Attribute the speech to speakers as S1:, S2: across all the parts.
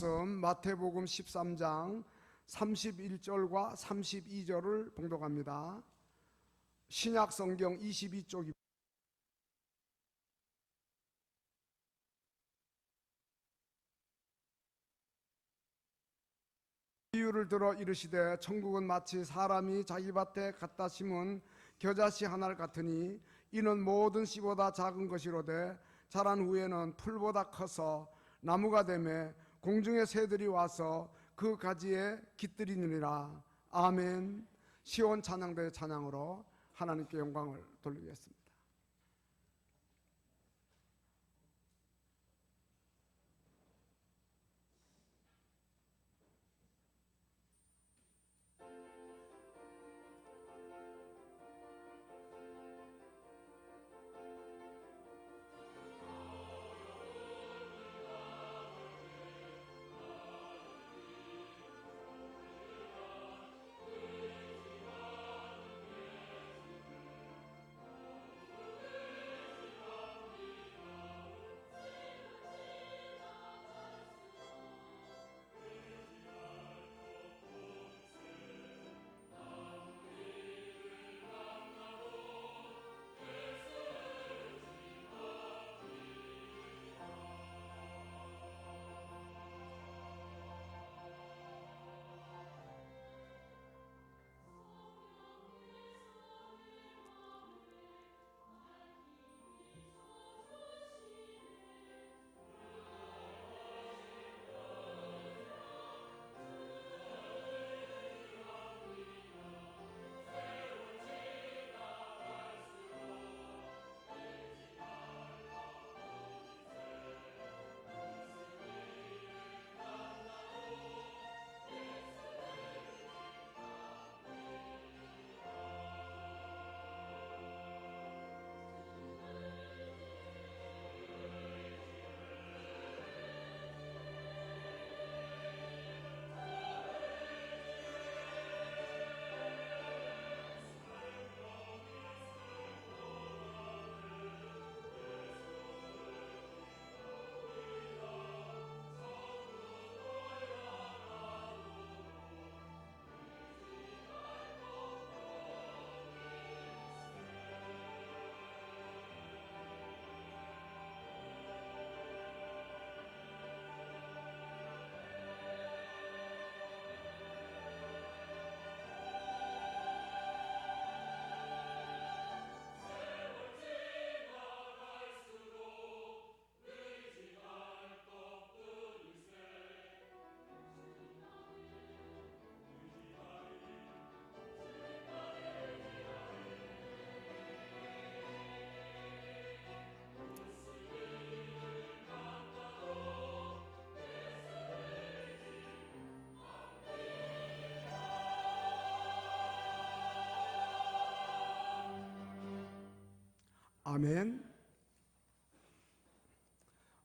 S1: 말씀 마태복음 13장 31절과 32절을 봉독합니다. 신약 성경 22쪽입니다. 비유를 들어 이르시되 천국은 마치 사람이 자기 밭에 갖다 심은 겨자씨 하나를 같으니 이는 모든 씨보다 작은 것이로되 자란 후에는 풀보다 커서 나무가 되매 공중의 새들이 와서 그 가지에 깃들이느니라. 아멘. 시온 찬양대의 찬양으로 하나님께 영광을 돌리겠습니다. 아멘.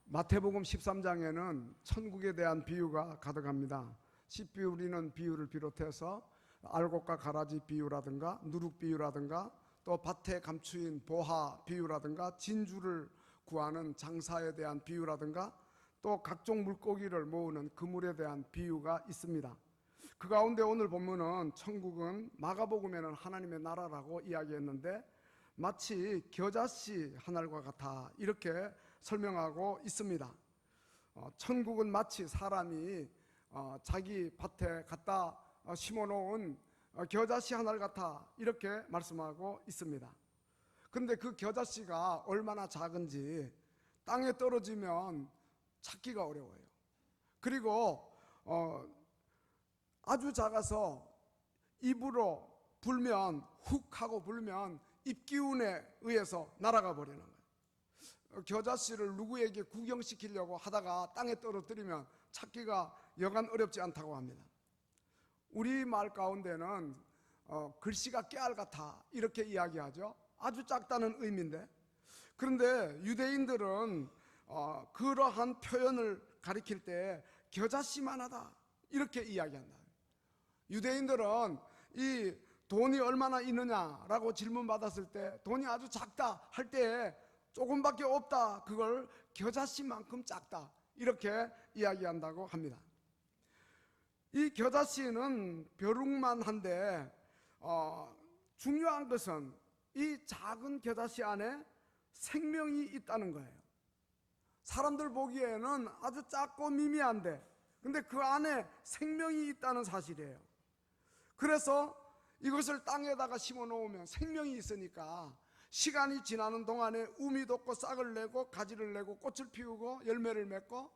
S1: 마태복음 13장에는 천국에 대한 비유가 가득합니다. 씨 뿌리는 비유를 비롯해서 알곡과 가라지 비유라든가 누룩 비유라든가 또 밭에 감추인 보화 비유라든가 진주를 구하는 장사에 대한 비유라든가 또 각종 물고기를 모으는 그물에 대한 비유가 있습니다. 그 가운데 오늘 본문은 천국은 마가복음에는 하나님의 나라라고 이야기했는데 마치 겨자씨 하늘과 같아 이렇게 설명하고 있습니다. 천국은 마치 사람이 자기 밭에 갖다 심어놓은 겨자씨 하늘 같아 이렇게 말씀하고 있습니다. 그런데 그 겨자씨가 얼마나 작은지 땅에 떨어지면 찾기가 어려워요. 그리고 아주 작아서 입으로 불면 훅 하고 불면 입기운에 의해서 날아가 버리는 거예요. 겨자씨를 누구에게 구경시키려고 하다가 땅에 떨어뜨리면 찾기가 여간 어렵지 않다고 합니다. 우리말 가운데는 글씨가 깨알 같아 이렇게 이야기하죠. 아주 작다는 의미인데, 그런데 유대인들은 그러한 표현을 가리킬 때 겨자씨만하다 이렇게 이야기한다. 유대인들은 이 돈이 얼마나 있느냐라고 질문받았을 때 돈이 아주 작다 할 때 조금밖에 없다, 그걸 겨자씨만큼 작다 이렇게 이야기한다고 합니다. 이 겨자씨는 벼룩만 한데 중요한 것은 이 작은 겨자씨 안에 생명이 있다는 거예요. 사람들 보기에는 아주 작고 미미한데 근데 그 안에 생명이 있다는 사실이에요. 그래서 이것을 땅에다가 심어 놓으면 생명이 있으니까 시간이 지나는 동안에 우미 돋고 싹을 내고 가지를 내고 꽃을 피우고 열매를 맺고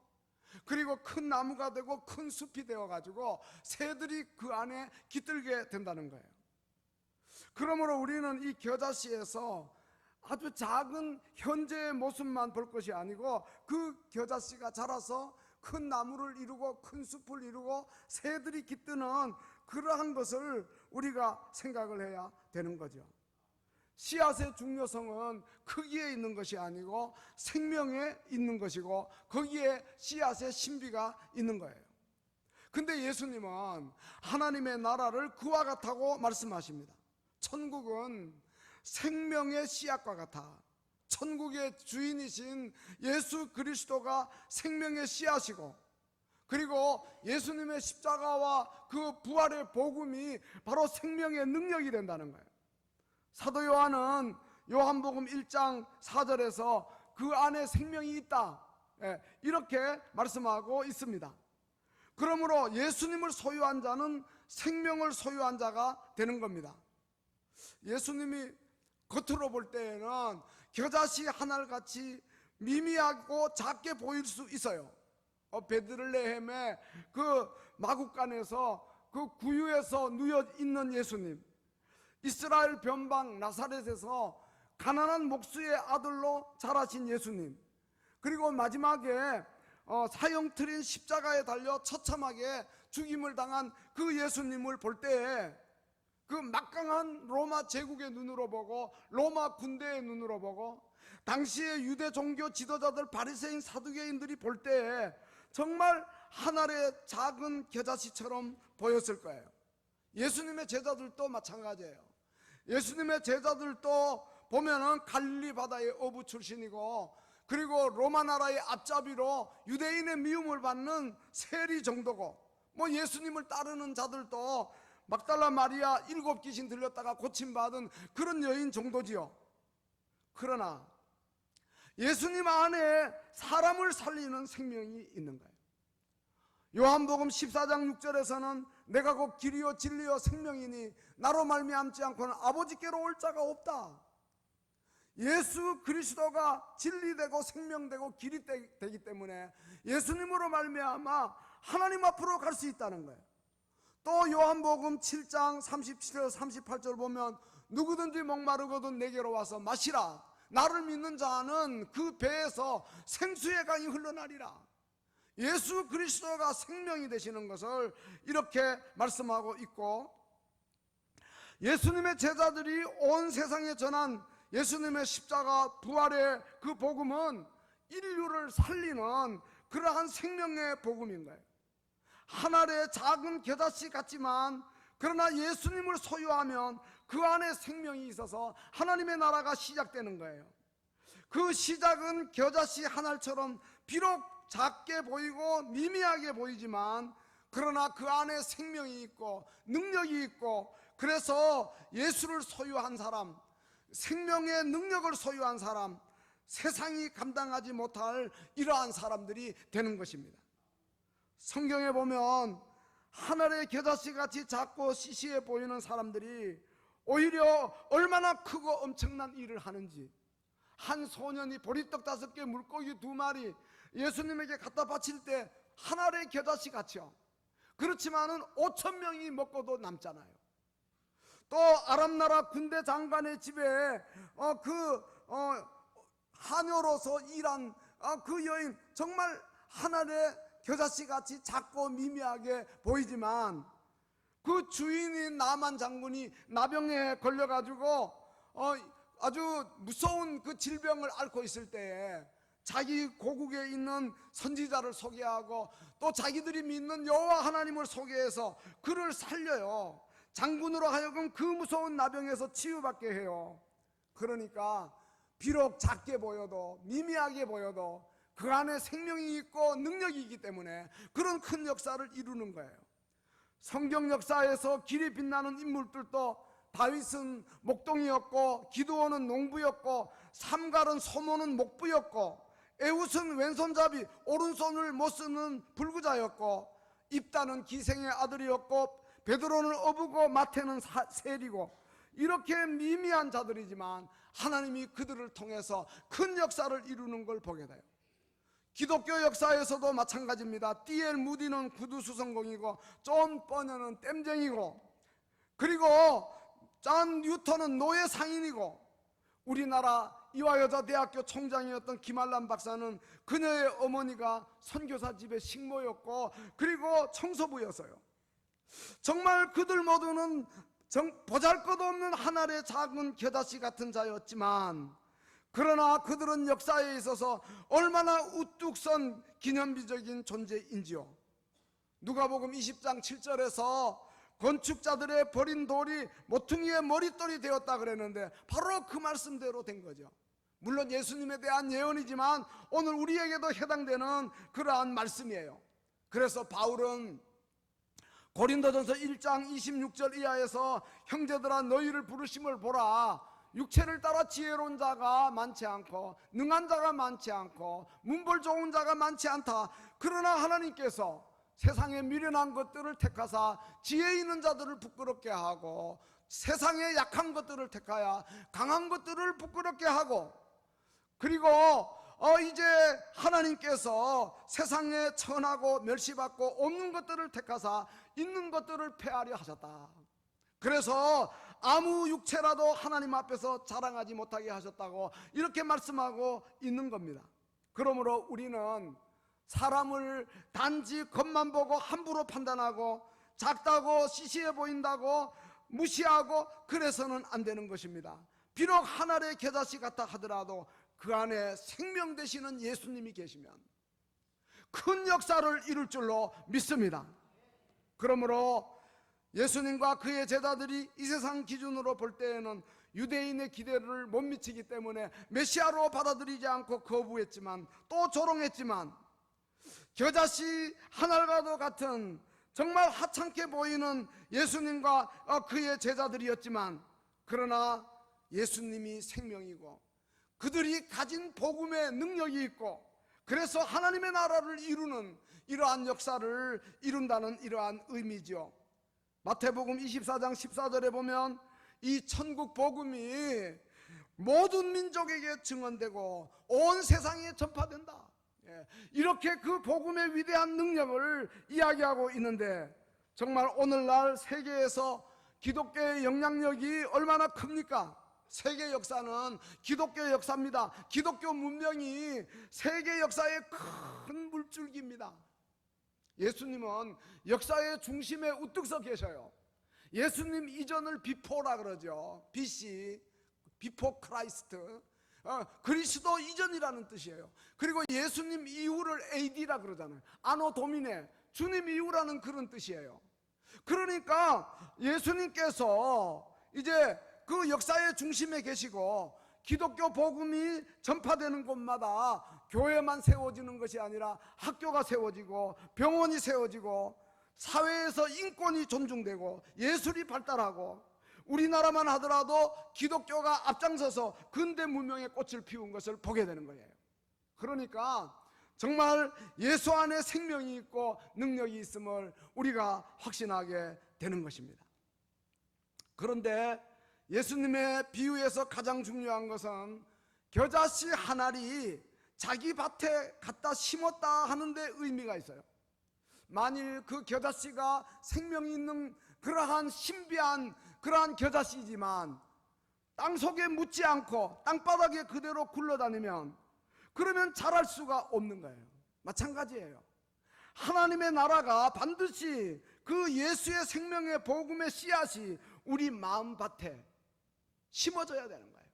S1: 그리고 큰 나무가 되고 큰 숲이 되어 가지고 새들이 그 안에 깃들게 된다는 거예요. 그러므로 우리는 이 겨자씨에서 아주 작은 현재의 모습만 볼 것이 아니고 그 겨자씨가 자라서 큰 나무를 이루고 큰 숲을 이루고 새들이 깃드는 그러한 것을 우리가 생각을 해야 되는 거죠. 씨앗의 중요성은 크기에 있는 것이 아니고 생명에 있는 것이고 거기에 씨앗의 신비가 있는 거예요. 근데 예수님은 하나님의 나라를 그와 같다고 말씀하십니다. 천국은 생명의 씨앗과 같아. 천국의 주인이신 예수 그리스도가 생명의 씨앗이고 그리고 예수님의 십자가와 그 부활의 복음이 바로 생명의 능력이 된다는 거예요. 사도 요한은 요한복음 1장 4절에서 그 안에 생명이 있다 이렇게 말씀하고 있습니다. 그러므로 예수님을 소유한 자는 생명을 소유한 자가 되는 겁니다. 예수님이 겉으로 볼 때에는 겨자씨 하늘같이 미미하고 작게 보일 수 있어요. 베들레헴의 그 마구간에서 그 구유에서 누워 있는 예수님, 이스라엘 변방 나사렛에서 가난한 목수의 아들로 자라신 예수님, 그리고 마지막에 사형틀인 십자가에 달려 처참하게 죽임을 당한 그 예수님을 볼 때에 그 막강한 로마 제국의 눈으로 보고 로마 군대의 눈으로 보고 당시의 유대 종교 지도자들 바리새인 사두개인들이 볼 때에 정말 하늘의 작은 겨자씨처럼 보였을 거예요. 예수님의 제자들도 마찬가지예요. 예수님의 제자들도 보면은 갈릴리 바다의 어부 출신이고 그리고 로마 나라의 앞잡이로 유대인의 미움을 받는 세리 정도고 뭐 예수님을 따르는 자들도 막달라 마리아 7 귀신 들렸다가 고침받은 그런 여인 정도지요. 그러나 예수님 안에 사람을 살리는 생명이 있는 거예요. 요한복음 14장 6절에서는 내가 곧 길이요 진리요 생명이니 나로 말미암지 않고는 아버지께로 올 자가 없다. 예수 그리스도가 진리되고 생명되고 길이 되기 때문에 예수님으로 말미암아 하나님 앞으로 갈 수 있다는 거예요. 또 요한복음 7장 37절 38절 보면 누구든지 목마르거든 내게로 와서 마시라. 나를 믿는 자는 그 배에서 생수의 강이 흘러나리라. 예수 그리스도가 생명이 되시는 것을 이렇게 말씀하고 있고, 예수님의 제자들이 온 세상에 전한 예수님의 십자가 부활의 그 복음은 인류를 살리는 그러한 생명의 복음인 거예요. 하늘의 작은 겨자씨 같지만 그러나 예수님을 소유하면 그 안에 생명이 있어서 하나님의 나라가 시작되는 거예요. 그 시작은 겨자씨 하늘처럼 비록 작게 보이고 미미하게 보이지만 그러나 그 안에 생명이 있고 능력이 있고, 그래서 예수를 소유한 사람, 생명의 능력을 소유한 사람, 세상이 감당하지 못할 이러한 사람들이 되는 것입니다. 성경에 보면 하늘의 겨자씨 같이 작고 시시해 보이는 사람들이 오히려 얼마나 크고 엄청난 일을 하는지, 한 소년이 보리떡 5개 물고기 2마리 예수님에게 갖다 바칠 때 하늘의 겨자씨 같죠. 그렇지만은 5,000명이 먹고도 남잖아요. 또 아람나라 군대 장관의 집에 하녀로서 일한 그 여인, 정말 하늘의 겨자씨 같이 작고 미미하게 보이지만 그 주인인 나만 장군이 나병에 걸려가지고 아주 무서운 그 질병을 앓고 있을 때에 자기 고국에 있는 선지자를 소개하고 또 자기들이 믿는 여호와 하나님을 소개해서 그를 살려요. 장군으로 하여금 그 무서운 나병에서 치유받게 해요. 그러니까 비록 작게 보여도 미미하게 보여도 그 안에 생명이 있고 능력이 있기 때문에 그런 큰 역사를 이루는 거예요. 성경 역사에서 길이 빛나는 인물들도 다윗은 목동이었고, 기드온은 농부였고, 삼갈은 소모는 목부였고, 에훗은 왼손잡이 오른손을 못 쓰는 불구자였고, 입다는 기생의 아들이었고, 베드로는 어부고 마태는 세리고, 이렇게 미미한 자들이지만 하나님이 그들을 통해서 큰 역사를 이루는 걸 보게 돼요. 기독교 역사에서도 마찬가지입니다. D.L. 무디는 구두수성공이고, 존 버너는 땜쟁이고, 그리고 존 뉴턴은 노예 상인이고, 우리나라 이화여자대학교 총장이었던 김한란 박사는 그녀의 어머니가 선교사 집의 식모였고, 그리고 청소부였어요. 정말 그들 모두는 보잘것없는 하늘의 작은 겨자씨 같은 자였지만, 그러나 그들은 역사에 있어서 얼마나 우뚝 선 기념비적인 존재인지요. 누가복음 20장 7절에서 건축자들의 버린 돌이 모퉁이의 머릿돌이 되었다 그랬는데, 바로 그 말씀대로 된 거죠. 물론 예수님에 대한 예언이지만 오늘 우리에게도 해당되는 그러한 말씀이에요. 그래서 바울은 고린도전서 1장 26절 이하에서 형제들아 너희를 부르심을 보라. 육체를 따라 지혜로운 자가 많지 않고 능한 자가 많지 않고 문벌 좋은 자가 많지 않다. 그러나 하나님께서 세상에 미련한 것들을 택하사 지혜 있는 자들을 부끄럽게 하고, 세상에 약한 것들을 택하여 강한 것들을 부끄럽게 하고, 그리고 이제 하나님께서 세상에 천하고 멸시받고 없는 것들을 택하사 있는 것들을 폐하려 하셨다. 그래서 아무 육체라도 하나님 앞에서 자랑하지 못하게 하셨다고 이렇게 말씀하고 있는 겁니다. 그러므로 우리는 사람을 단지 겉만 보고 함부로 판단하고 작다고 시시해 보인다고 무시하고 그래서는 안 되는 것입니다. 비록 하늘의 겨자씨 같아 하더라도 그 안에 생명 되시는 예수님이 계시면 큰 역사를 이룰 줄로 믿습니다. 그러므로 예수님과 그의 제자들이 이 세상 기준으로 볼 때에는 유대인의 기대를 못 미치기 때문에 메시아로 받아들이지 않고 거부했지만, 또 조롱했지만, 겨자씨 하늘과도 같은 정말 하찮게 보이는 예수님과 그의 제자들이었지만, 그러나 예수님이 생명이고 그들이 가진 복음의 능력이 있고, 그래서 하나님의 나라를 이루는 이러한 역사를 이룬다는 이러한 의미죠. 마태복음 24장 14절에 보면 이 천국 복음이 모든 민족에게 증언되고 온 세상에 전파된다, 이렇게 그 복음의 위대한 능력을 이야기하고 있는데, 정말 오늘날 세계에서 기독교의 영향력이 얼마나 큽니까? 세계 역사는 기독교 역사입니다. 기독교 문명이 세계 역사의 큰 물줄기입니다. 예수님은 역사의 중심에 우뚝 서 계셔요. 예수님 이전을 비포라 그러죠. BC, 비포 크라이스트, 그리스도 이전이라는 뜻이에요. 그리고 예수님 이후를 AD라 그러잖아요. 아노 도미네, 주님 이후라는 그런 뜻이에요. 그러니까 예수님께서 이제 그 역사의 중심에 계시고, 기독교 복음이 전파되는 곳마다 교회만 세워지는 것이 아니라 학교가 세워지고 병원이 세워지고 사회에서 인권이 존중되고 예술이 발달하고, 우리나라만 하더라도 기독교가 앞장서서 근대 문명의 꽃을 피운 것을 보게 되는 거예요. 그러니까 정말 예수 안에 생명이 있고 능력이 있음을 우리가 확신하게 되는 것입니다. 그런데 예수님의 비유에서 가장 중요한 것은 겨자씨 한 알이 자기 밭에 갖다 심었다 하는데 의미가 있어요. 만일 그 겨자씨가 생명이 있는 그러한 신비한 그러한 겨자씨지만 땅속에 묻지 않고 땅바닥에 그대로 굴러다니면 그러면 자랄 수가 없는 거예요. 마찬가지예요. 하나님의 나라가 반드시 그 예수의 생명의 복음의 씨앗이 우리 마음밭에 심어져야 되는 거예요.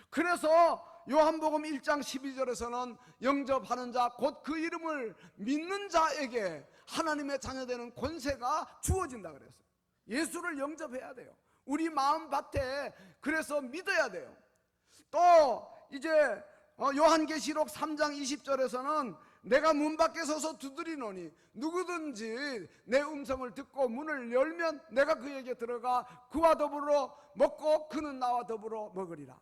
S1: 그래서 요한복음 1장 12절에서는 영접하는 자 곧 그 이름을 믿는 자에게 하나님의 자녀되는 권세가 주어진다 그랬어요. 예수를 영접해야 돼요. 우리 마음밭에 그래서 믿어야 돼요. 또 이제 요한계시록 3장 20절에서는 내가 문 밖에 서서 두드리노니 누구든지 내 음성을 듣고 문을 열면 내가 그에게 들어가 그와 더불어 먹고 그는 나와 더불어 먹으리라.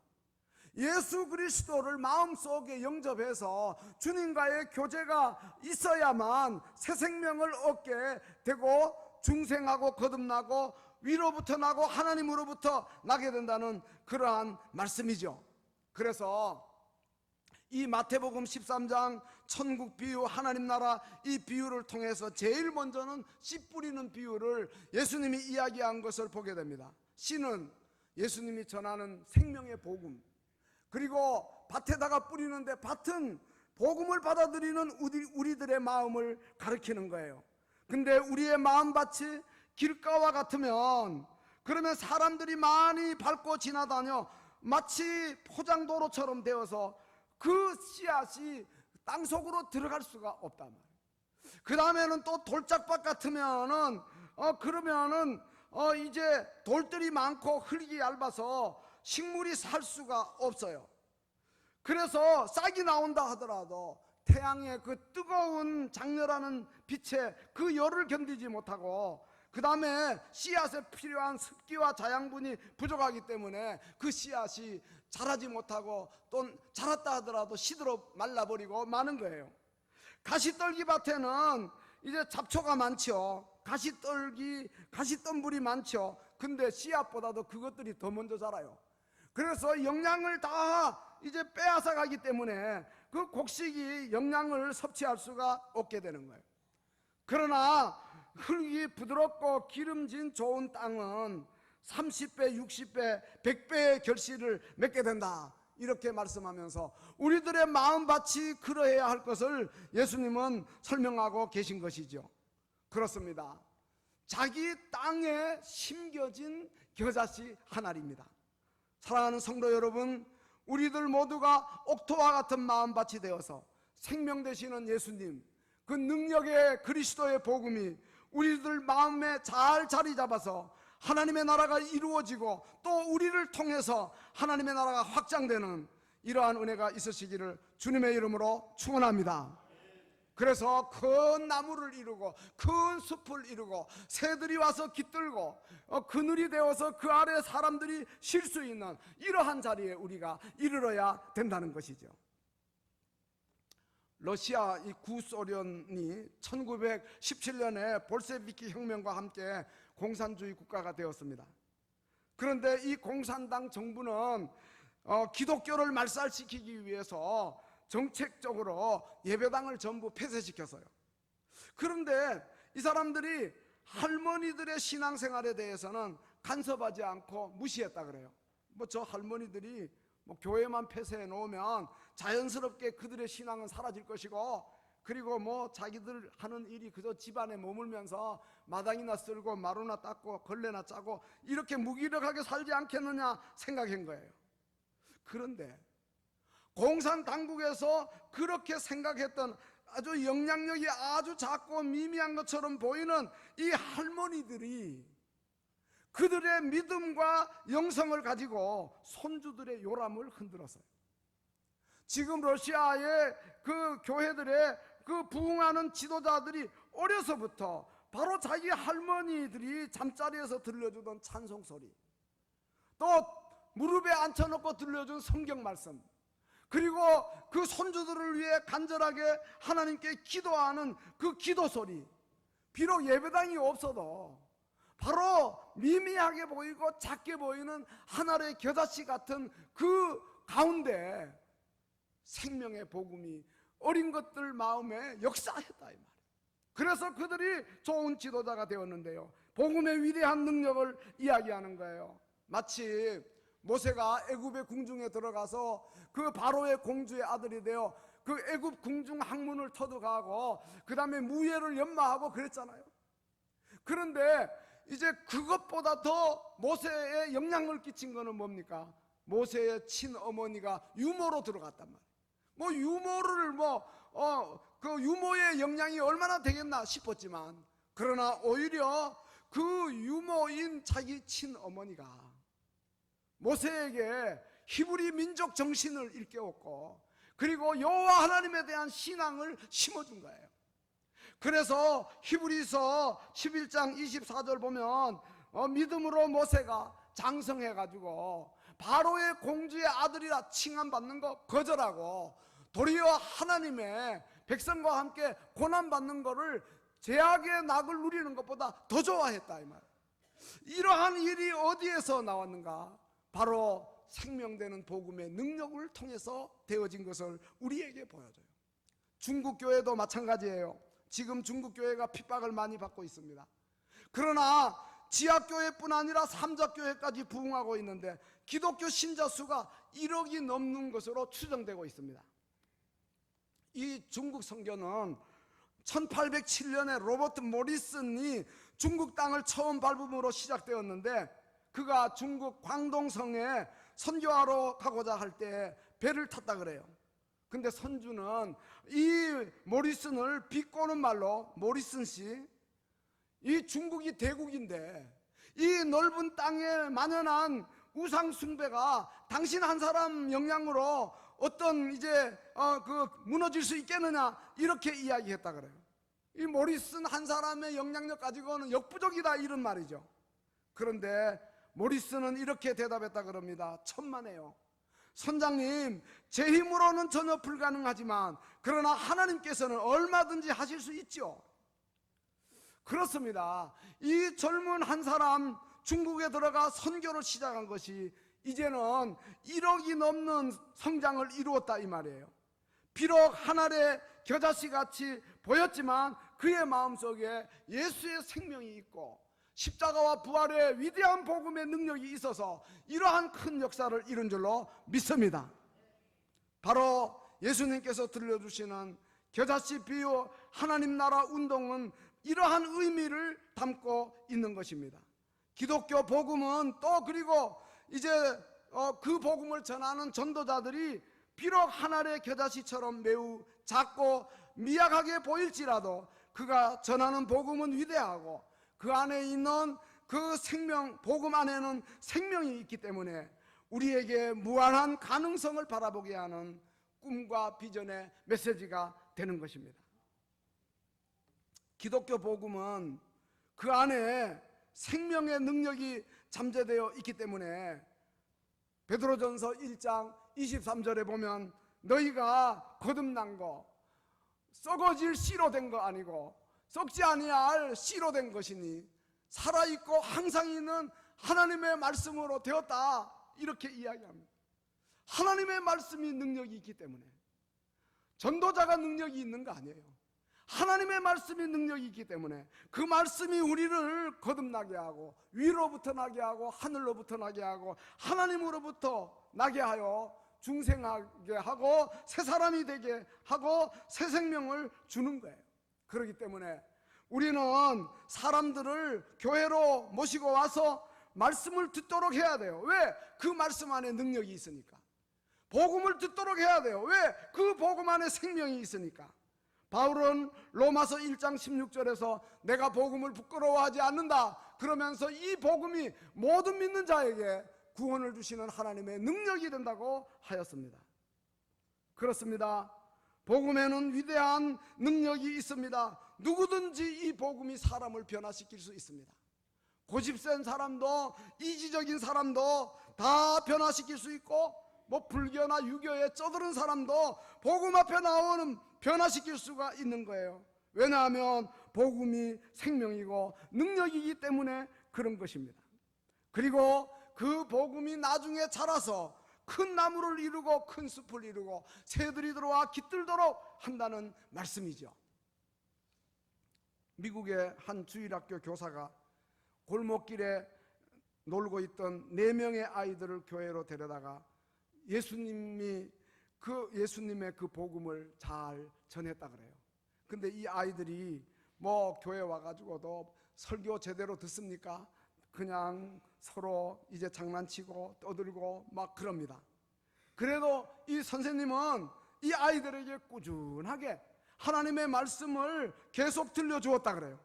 S1: 예수 그리스도를 마음속에 영접해서 주님과의 교제가 있어야만 새 생명을 얻게 되고 중생하고 거듭나고 위로부터 나고 하나님으로부터 나게 된다는 그러한 말씀이죠. 그래서 이 마태복음 13장 천국 비유, 하나님 나라 이 비유를 통해서 제일 먼저는 씨 뿌리는 비유를 예수님이 이야기한 것을 보게 됩니다. 씨는 예수님이 전하는 생명의 복음, 그리고 밭에다가 뿌리는데 밭은 복음을 받아들이는 우리들의 마음을 가리키는 거예요. 근데 우리의 마음밭이 길가와 같으면, 그러면 사람들이 많이 밟고 지나다녀 마치 포장도로처럼 되어서 그 씨앗이 땅속으로 들어갈 수가 없단 말이에요. 그 다음에는 또 돌짝밭 같으면은 그러면은 이제 돌들이 많고 흙이 얇아서 식물이 살 수가 없어요. 그래서 싹이 나온다 하더라도 태양의 그 뜨거운 장렬하는 빛에 그 열을 견디지 못하고, 그 다음에 씨앗에 필요한 습기와 자양분이 부족하기 때문에 그 씨앗이 자라지 못하고 또 자랐다 하더라도 시들어 말라버리고 마는 거예요. 가시떨기 밭에는 이제 잡초가 많죠. 가시덤불이 많죠. 근데 씨앗보다도 그것들이 더 먼저 자라요. 그래서 영양을 다 이제 빼앗아 가기 때문에 그 곡식이 영양을 섭취할 수가 없게 되는 거예요. 그러나 흙이 부드럽고 기름진 좋은 땅은 30배, 60배, 100배의 결실을 맺게 된다, 이렇게 말씀하면서 우리들의 마음밭이 그러해야 할 것을 예수님은 설명하고 계신 것이죠. 그렇습니다. 자기 땅에 심겨진 겨자씨 하나입니다. 사랑하는 성도 여러분, 우리들 모두가 옥토와 같은 마음밭이 되어서 생명 되시는 예수님, 그 능력의 그리스도의 복음이 우리들 마음에 잘 자리 잡아서 하나님의 나라가 이루어지고 또 우리를 통해서 하나님의 나라가 확장되는 이러한 은혜가 있으시기를 주님의 이름으로 축원합니다. 그래서 큰 나무를 이루고 큰 숲을 이루고 새들이 와서 깃들고 그늘이 되어서 그 아래 사람들이 쉴 수 있는 이러한 자리에 우리가 이르러야 된다는 것이죠. 러시아 이 구소련이 1917년에 볼셰비키 혁명과 함께 공산주의 국가가 되었습니다. 그런데 이 공산당 정부는 기독교를 말살시키기 위해서 정책적으로 예배당을 전부 폐쇄시켰어요. 그런데 이 사람들이 할머니들의 신앙생활에 대해서는 간섭하지 않고 무시했다 그래요. 저 할머니들이 교회만 폐쇄해 놓으면 자연스럽게 그들의 신앙은 사라질 것이고, 그리고 자기들 하는 일이 그저 집안에 머물면서 마당이나 쓸고 마루나 닦고 걸레나 짜고 이렇게 무기력하게 살지 않겠느냐 생각한 거예요. 그런데 공산당국에서 그렇게 생각했던 아주 영향력이 아주 작고 미미한 것처럼 보이는 이 할머니들이 그들의 믿음과 영성을 가지고 손주들의 요람을 흔들었어요. 지금 러시아의 그 교회들의 그 부흥하는 지도자들이 어려서부터 바로 자기 할머니들이 잠자리에서 들려주던 찬송 소리, 또 무릎에 앉혀놓고 들려준 성경 말씀, 그리고 그 손주들을 위해 간절하게 하나님께 기도하는 그 기도 소리, 비록 예배당이 없어도 바로 미미하게 보이고 작게 보이는 하늘의 겨자씨 같은 그 가운데 생명의 복음이 어린 것들 마음에 역사했다 이 말이에요. 그래서 그들이 좋은 지도자가 되었는데요, 복음의 위대한 능력을 이야기하는 거예요. 마치 모세가 애굽의 궁중에 들어가서 그 바로의 공주의 아들이 되어 그 애굽 궁중 항문을 터득하고 그 다음에 무예를 연마하고 그랬잖아요. 그런데 이제 그것보다 더 모세에 영향을 끼친 거는 뭡니까? 모세의 친어머니가 유모로 들어갔단 말이에요. 유모를 그 유모의 영향이 얼마나 되겠나 싶었지만, 그러나 오히려 그 유모인 자기 친어머니가 모세에게 히브리 민족 정신을 일깨웠고, 그리고 여호와 하나님에 대한 신앙을 심어준 거예요. 그래서 히브리서 11장 24절 보면 믿음으로 모세가 장성해가지고 바로의 공주의 아들이라 칭함받는 거 거절하고 도리어 하나님의 백성과 함께 고난받는 거를 죄악의 낙을 누리는 것보다 더 좋아했다 이 말. 이러한 일이 어디에서 나왔는가? 바로 생명되는 복음의 능력을 통해서 되어진 것을 우리에게 보여줘요. 중국 교회도 마찬가지예요. 지금 중국 교회가 핍박을 많이 받고 있습니다. 그러나 지하교회뿐 아니라 삼자교회까지 부흥하고 있는데 기독교 신자 수가 1억이 넘는 것으로 추정되고 있습니다. 이 중국 선교는 1807년에 로버트 모리슨이 중국 땅을 처음 밟음으로 시작되었는데, 그가 중국 광동성에 선교하러 가고자 할 때 배를 탔다 그래요. 근데 선주는 이 모리슨을 비꼬는 말로, 모리슨 씨, 이 중국이 대국인데 이 넓은 땅에 만연한 우상 숭배가 당신 한 사람 영향으로 어떤 무너질 수 있겠느냐, 이렇게 이야기했다 그래요. 이 모리슨 한 사람의 영향력 가지고는 역부족이다, 이런 말이죠. 그런데 모리슨은 이렇게 대답했다 그럽니다. 천만에요. 선장님, 제 힘으로는 전혀 불가능하지만 그러나 하나님께서는 얼마든지 하실 수 있죠. 그렇습니다. 이 젊은 한 사람 중국에 들어가 선교를 시작한 것이 이제는 1억이 넘는 성장을 이루었다 이 말이에요. 비록 하늘의 겨자씨 같이 보였지만 그의 마음속에 예수의 생명이 있고 십자가와 부활의 위대한 복음의 능력이 있어서 이러한 큰 역사를 이룬 줄로 믿습니다. 바로 예수님께서 들려주시는 겨자씨 비유 하나님 나라 운동은 이러한 의미를 담고 있는 것입니다. 기독교 복음은 또 그리고 이제 그 복음을 전하는 전도자들이 비록 하늘의 겨자씨처럼 매우 작고 미약하게 보일지라도 그가 전하는 복음은 위대하고 그 안에 있는 그 생명, 복음 안에는 생명이 있기 때문에 우리에게 무한한 가능성을 바라보게 하는 꿈과 비전의 메시지가 되는 것입니다. 기독교 복음은 그 안에 생명의 능력이 잠재되어 있기 때문에 베드로전서 1장 23절에 보면 너희가 거듭난 거 썩어질 씨로 된 거 아니고 썩지 아니할 씨로 된 것이니 살아있고 항상 있는 하나님의 말씀으로 되었다, 이렇게 이야기합니다. 하나님의 말씀이 능력이 있기 때문에 전도자가 능력이 있는 거 아니에요. 하나님의 말씀이 능력이 있기 때문에 그 말씀이 우리를 거듭나게 하고 위로부터 나게 하고 하늘로부터 나게 하고 하나님으로부터 나게 하여 중생하게 하고 새 사람이 되게 하고 새 생명을 주는 거예요. 그렇기 때문에 우리는 사람들을 교회로 모시고 와서 말씀을 듣도록 해야 돼요. 왜? 그 말씀 안에 능력이 있으니까. 복음을 듣도록 해야 돼요. 왜? 그 복음 안에 생명이 있으니까. 바울은 로마서 1장 16절에서 내가 복음을 부끄러워하지 않는다 그러면서 이 복음이 모든 믿는 자에게 구원을 주시는 하나님의 능력이 된다고 하였습니다. 그렇습니다. 복음에는 위대한 능력이 있습니다. 누구든지 이 복음이 사람을 변화시킬 수 있습니다. 고집센 사람도 이지적인 사람도 다 변화시킬 수 있고 불교나 유교에 쩌드른 사람도 복음 앞에 나오는 변화시킬 수가 있는 거예요. 왜냐하면 복음이 생명이고 능력이기 때문에 그런 것입니다. 그리고 그 복음이 나중에 자라서 큰 나무를 이루고 큰 숲을 이루고 새들이 들어와 깃들도록 한다는 말씀이죠. 미국의 한 주일학교 교사가 골목길에 놀고 있던 4명의 아이들을 교회로 데려다가 예수님의 그 복음을 잘 전했다 그래요. 근데 이 아이들이 교회 와가지고도 설교 제대로 듣습니까? 그냥 서로 이제 장난치고 떠들고 막 그럽니다. 그래도 이 선생님은 이 아이들에게 꾸준하게 하나님의 말씀을 계속 들려주었다 그래요.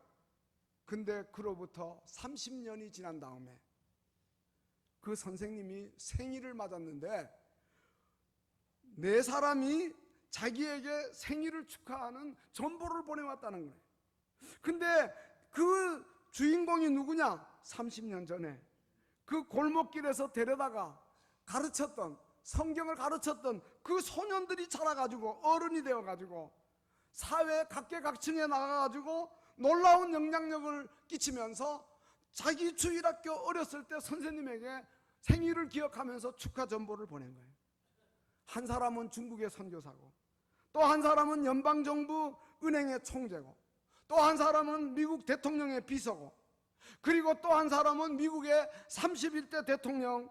S1: 근데 그로부터 30년이 지난 다음에 그 선생님이 생일을 맞았는데 4사람이 자기에게 생일을 축하하는 전보를 보내왔다는 거예요. 근데 그 주인공이 누구냐? 30년 전에 그 골목길에서 데려다가 가르쳤던, 성경을 가르쳤던 그 소년들이 자라가지고 어른이 되어가지고 사회 각계각층에 나가가지고 놀라운 영향력을 끼치면서 자기 주일학교 어렸을 때 선생님에게 생일을 기억하면서 축하 전보를 보낸 거예요. 한 사람은 중국의 선교사고, 또 한 사람은 연방정부 은행의 총재고, 또 한 사람은 미국 대통령의 비서고, 그리고 또 한 사람은 미국의 31대 대통령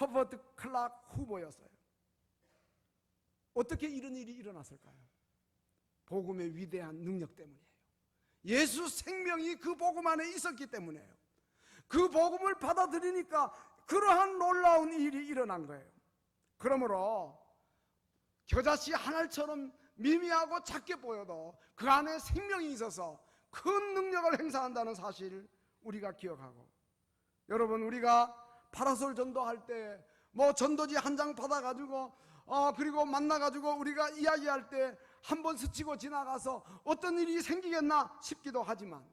S1: 허버드 클락 후보였어요. 어떻게 이런 일이 일어났을까요? 복음의 위대한 능력 때문이에요. 예수 생명이 그 복음 안에 있었기 때문이에요. 그 복음을 받아들이니까 그러한 놀라운 일이 일어난 거예요. 그러므로 겨자씨 한 알처럼 미미하고 작게 보여도 그 안에 생명이 있어서 큰 능력을 행사한다는 사실 우리가 기억하고, 여러분, 우리가 파라솔 전도할 때 뭐 전도지 한 장 받아가지고 그리고 만나가지고 우리가 이야기할 때 한 번 스치고 지나가서 어떤 일이 생기겠나 싶기도 하지만,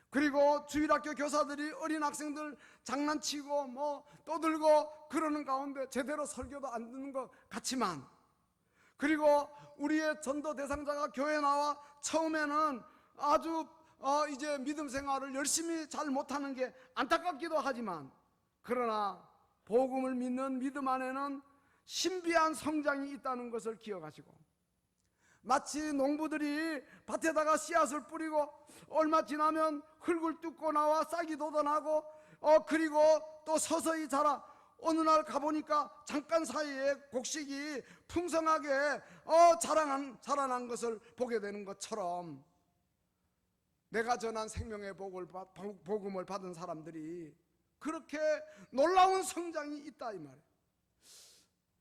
S1: 그리고 주일학교 교사들이 어린 학생들 장난치고 뭐 떠들고 그러는 가운데 제대로 설교도 안 듣는 것 같지만, 그리고 우리의 전도 대상자가 교회 나와 처음에는 아주 이제 믿음 생활을 열심히 잘 못하는 게 안타깝기도 하지만, 그러나 복음을 믿는 믿음 안에는 신비한 성장이 있다는 것을 기억하시고, 마치 농부들이 밭에다가 씨앗을 뿌리고 얼마 지나면 흙을 뚫고 나와 싹이 돋아나고 그리고 또 서서히 자라, 어느 날 가보니까 잠깐 사이에 곡식이 풍성하게 자라난 것을 보게 되는 것처럼, 내가 전한 생명의 복음을 받은 사람들이 그렇게 놀라운 성장이 있다 이 말이에요.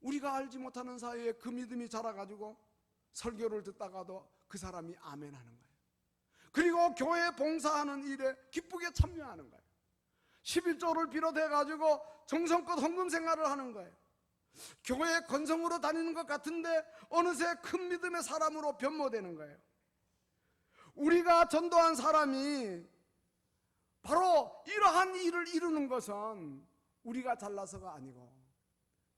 S1: 우리가 알지 못하는 사이에 그 믿음이 자라가지고 설교를 듣다가도 그 사람이 아멘하는 거예요. 그리고 교회 봉사하는 일에 기쁘게 참여하는 거예요. 11조를 비롯해가지고 정성껏 헌금 생활을 하는 거예요. 교회 건성으로 다니는 것 같은데 어느새 큰 믿음의 사람으로 변모되는 거예요. 우리가 전도한 사람이 바로 이러한 일을 이루는 것은 우리가 잘나서가 아니고,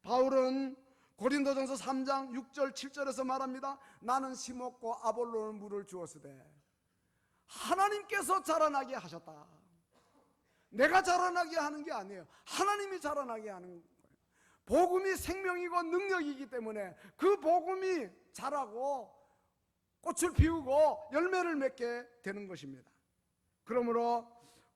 S1: 바울은 고린도전서 3장 6절 7절에서 말합니다. 나는 심었고 아볼로는 물을 주었으되 하나님께서 자라나게 하셨다. 내가 자라나게 하는 게 아니에요. 하나님이 자라나게 하는 거예요. 복음이 생명이고 능력이기 때문에 그 복음이 자라고 꽃을 피우고 열매를 맺게 되는 것입니다. 그러므로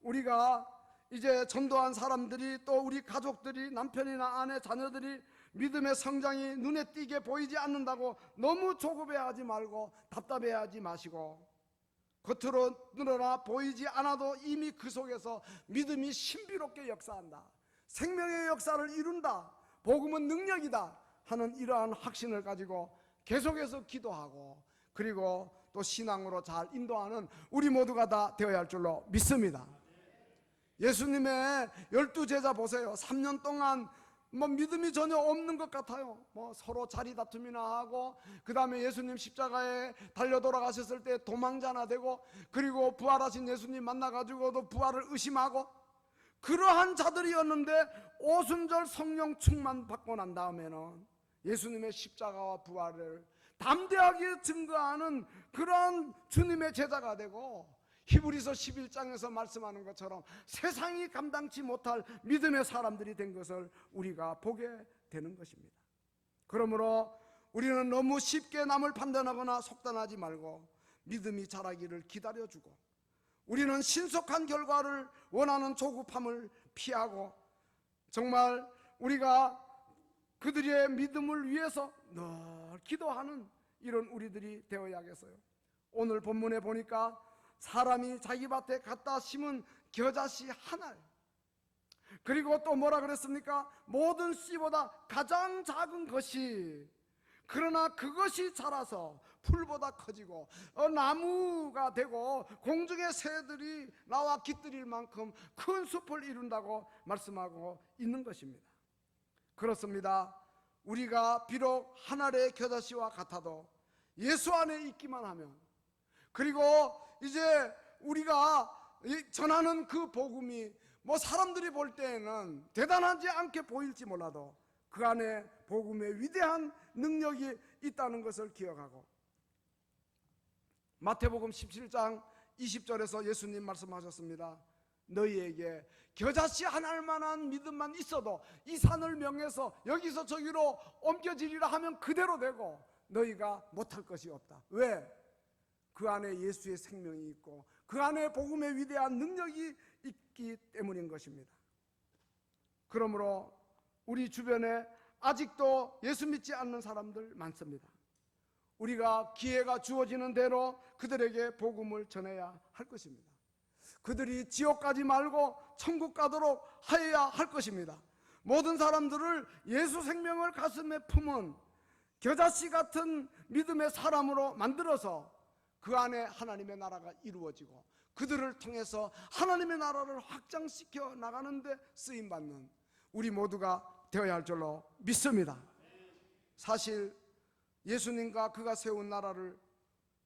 S1: 우리가 이제 전도한 사람들이, 또 우리 가족들이, 남편이나 아내, 자녀들이 믿음의 성장이 눈에 띄게 보이지 않는다고 너무 조급해하지 말고 답답해하지 마시고, 겉으로 늘어나 보이지 않아도 이미 그 속에서 믿음이 신비롭게 역사한다, 생명의 역사를 이룬다, 복음은 능력이다 하는 이러한 확신을 가지고 계속해서 기도하고, 그리고 또 신앙으로 잘 인도하는 우리 모두가 다 되어야 할 줄로 믿습니다. 예수님의 12제자 보세요. 3년 동안 뭐 믿음이 전혀 없는 것 같아요. 뭐 서로 자리 다툼이나 하고, 그 다음에 예수님 십자가에 달려 돌아가셨을 때 도망자나 되고, 그리고 부활하신 예수님 만나가지고도 부활을 의심하고, 그러한 자들이었는데 오순절 성령 충만 받고 난 다음에는 예수님의 십자가와 부활을 담대하게 증거하는 그런 주님의 제자가 되고, 히브리서 11장에서 말씀하는 것처럼 세상이 감당치 못할 믿음의 사람들이 된 것을 우리가 보게 되는 것입니다. 그러므로 우리는 너무 쉽게 남을 판단하거나 속단하지 말고 믿음이 자라기를 기다려주고, 우리는 신속한 결과를 원하는 조급함을 피하고, 정말 우리가 그들의 믿음을 위해서 늘 기도하는 이런 우리들이 되어야겠어요. 오늘 본문에 보니까 사람이 자기 밭에 갖다 심은 겨자씨 한 알, 그리고 또 뭐라 그랬습니까? 모든 씨보다 가장 작은 것이, 그러나 그것이 자라서 풀보다 커지고 나무가 되고 공중의 새들이 나와 깃들일 만큼 큰 숲을 이룬다고 말씀하고 있는 것입니다. 그렇습니다. 우리가 비록 하늘의 겨자씨와 같아도 예수 안에 있기만 하면, 그리고 이제 우리가 전하는 그 복음이 뭐 사람들이 볼 때에는 대단하지 않게 보일지 몰라도 그 안에 복음의 위대한 능력이 있다는 것을 기억하고, 마태복음 17장 20절에서 예수님 말씀하셨습니다. 너희에게 겨자씨 한 알만한 믿음만 있어도 이 산을 명해서 여기서 저기로 옮겨지리라 하면 그대로 되고 너희가 못할 것이 없다. 왜? 그 안에 예수의 생명이 있고 그 안에 복음의 위대한 능력이 있기 때문인 것입니다. 그러므로 우리 주변에 아직도 예수 믿지 않는 사람들 많습니다. 우리가 기회가 주어지는 대로 그들에게 복음을 전해야 할 것입니다. 그들이 지옥 가지 말고 천국 가도록 하여야 할 것입니다. 모든 사람들을 예수 생명을 가슴에 품은 겨자씨 같은 믿음의 사람으로 만들어서 그 안에 하나님의 나라가 이루어지고 그들을 통해서 하나님의 나라를 확장시켜 나가는데 쓰임받는 우리 모두가 되어야 할 줄로 믿습니다. 사실 예수님과 그가 세운 나라를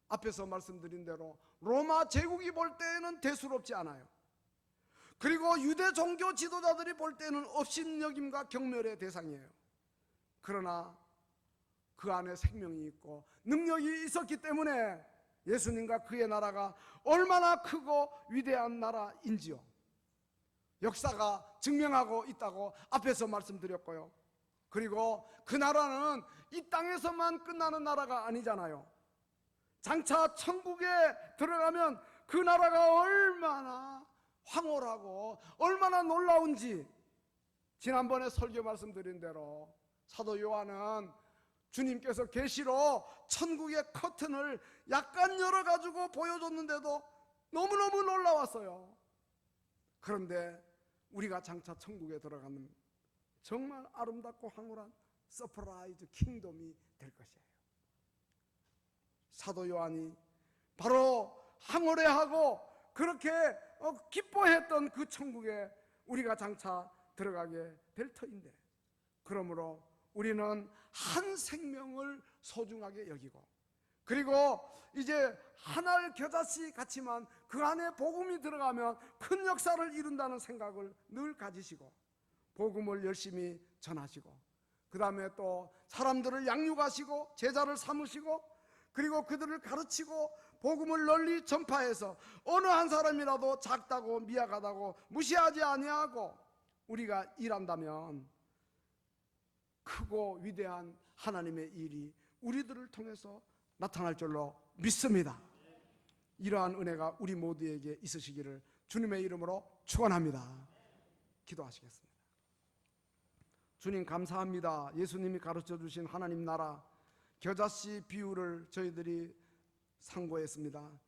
S1: 앞에서 말씀드린 대로 로마 제국이 볼 때에는 대수롭지 않아요. 그리고 유대 종교 지도자들이 볼 때는 업신여김과 경멸의 대상이에요. 그러나 그 안에 생명이 있고 능력이 있었기 때문에 예수님과 그의 나라가 얼마나 크고 위대한 나라인지요, 역사가 증명하고 있다고 앞에서 말씀드렸고요. 그리고 그 나라는 이 땅에서만 끝나는 나라가 아니잖아요. 장차 천국에 들어가면 그 나라가 얼마나 황홀하고 얼마나 놀라운지, 지난번에 설교 말씀드린 대로 사도 요한은 주님께서 계시로 천국의 커튼을 약간 열어가지고 보여줬는데도 너무너무 놀라웠어요. 그런데 우리가 장차 천국에 들어가면 정말 아름답고 황홀한 서프라이즈 킹덤이 될 것이에요. 사도 요한이 바로 황홀해하고 그렇게 기뻐했던 그 천국에 우리가 장차 들어가게 될 터인데, 그러므로 우리는 한 생명을 소중하게 여기고, 그리고 이제 하나의 겨자씨 같지만 그 안에 복음이 들어가면 큰 역사를 이룬다는 생각을 늘 가지시고 복음을 열심히 전하시고, 그 다음에 또 사람들을 양육하시고 제자를 삼으시고, 그리고 그들을 가르치고 복음을 널리 전파해서 어느 한 사람이라도 작다고 미약하다고 무시하지 아니하고 우리가 일한다면 크고 위대한 하나님의 일이 우리들을 통해서 나타날 줄로 믿습니다. 이러한 은혜가 우리 모두에게 있으시기를 주님의 이름으로 축원합니다. 기도하시겠습니다. 주님 감사합니다. 예수님이 가르쳐 주신 하나님 나라 겨자씨 비유를 저희들이 상고했습니다.